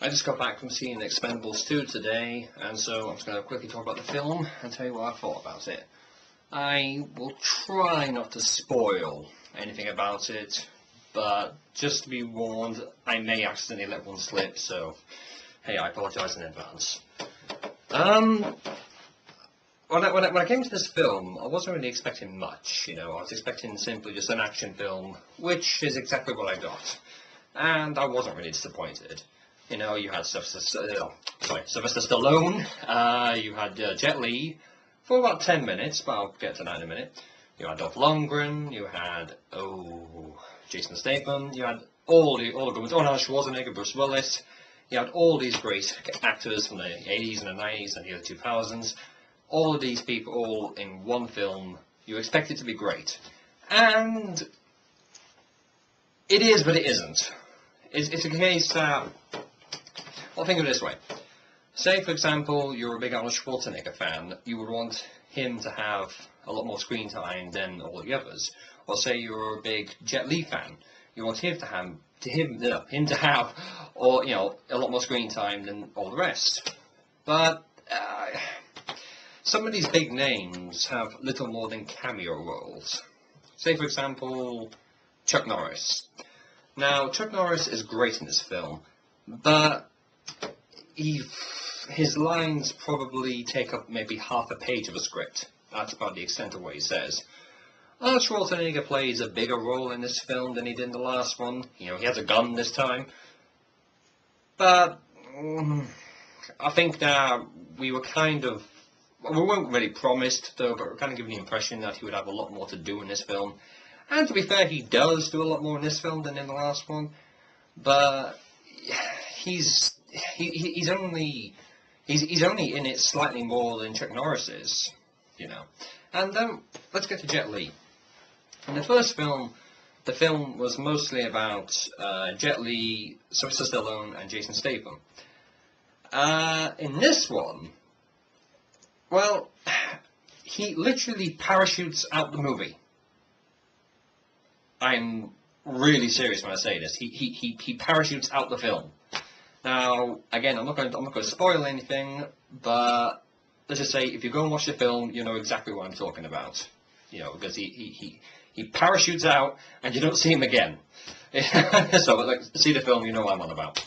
I just got back from seeing Expendables 2 today, and so I'm just going to quickly talk about the film and tell you what I thought about it. I will try not to spoil anything about it, but just to be warned, I may accidentally let one slip, so hey, I apologise in advance. When I came to this film, I wasn't really expecting much, I was expecting simply just an action film, which is exactly what I got. And I wasn't really disappointed. You had Sylvester Stallone, you had Jet Li for about 10 minutes, but I'll get to that in a minute. You had Dolph Lundgren, you had, Jason Statham, you had all the good ones, Arnold Schwarzenegger, Bruce Willis. You had all these great actors from the 80s and the 90s and the early 2000s. All of these people all in one film. You expect it to be great. And it is, but it isn't. It's a case that, well, think of it this way. Say, for example, you're a big Arnold Schwarzenegger fan. You would want him to have a lot more screen time than all the others. Or say you're a big Jet Li fan. You want him to have a lot more screen time than all the rest. But some of these big names have little more than cameo roles. Say, for example, Chuck Norris. Now, Chuck Norris is great in this film, but his lines probably take up maybe half a page of a script. That's about the extent of what he says. Arnold Schwarzenegger plays a bigger role in this film than he did in the last one. He has a gun this time. But I think that we weren't really promised, though, but we're kind of given the impression that he would have a lot more to do in this film. And to be fair, he does do a lot more in this film than in the last one. But he's only in it slightly more than Chuck Norris is, And then let's get to Jet Li. In the first film, the film was mostly about Jet Li, Sylvester Stallone, and Jason Statham. In this one, well, he literally parachutes out the movie. I'm really serious when I say this. He parachutes out the film. Now, again, I'm not going to spoil anything, but let's just say if you go and watch the film, you know exactly what I'm talking about. Because he parachutes out and you don't see him again. So, see the film, you know what I'm on about.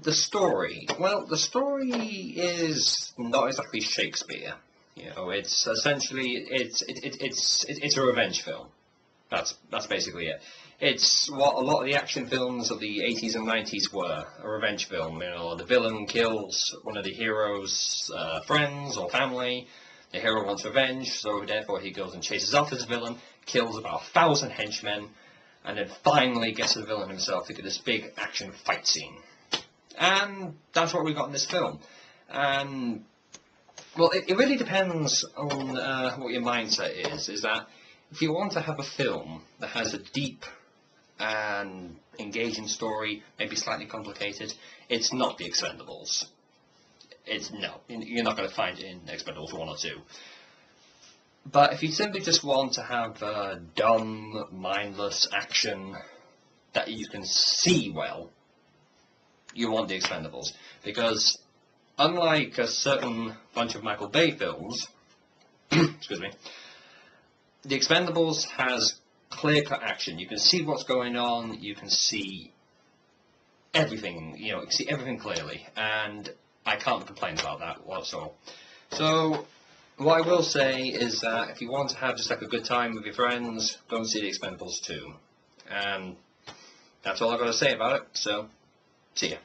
The story. Well, the story is not exactly Shakespeare. It's essentially it's a revenge film. That's basically it. It's what a lot of the action films of the 80s and 90s were, a revenge film. The villain kills one of the hero's friends or family. The hero wants revenge, so therefore he goes and chases after this villain, kills about 1,000 henchmen, and then finally gets the villain himself to get this big action fight scene. And that's what we got in this film. And, well, it really depends on what your mindset is. Is that if you want to have a film that has a deep and engaging story, maybe slightly complicated, it's not The Expendables. You're not going to find it in Expendables 1 or 2. But if you simply just want to have dumb, mindless action that you can see well, you want The Expendables. Because unlike a certain bunch of Michael Bay films, excuse me, The Expendables has clear-cut action. You can see what's going on, you can see everything, you can see everything clearly, and I can't complain about that whatsoever. So, what I will say is that if you want to have just like a good time with your friends, go and see The Expendables 2. And that's all I've got to say about it, so see ya.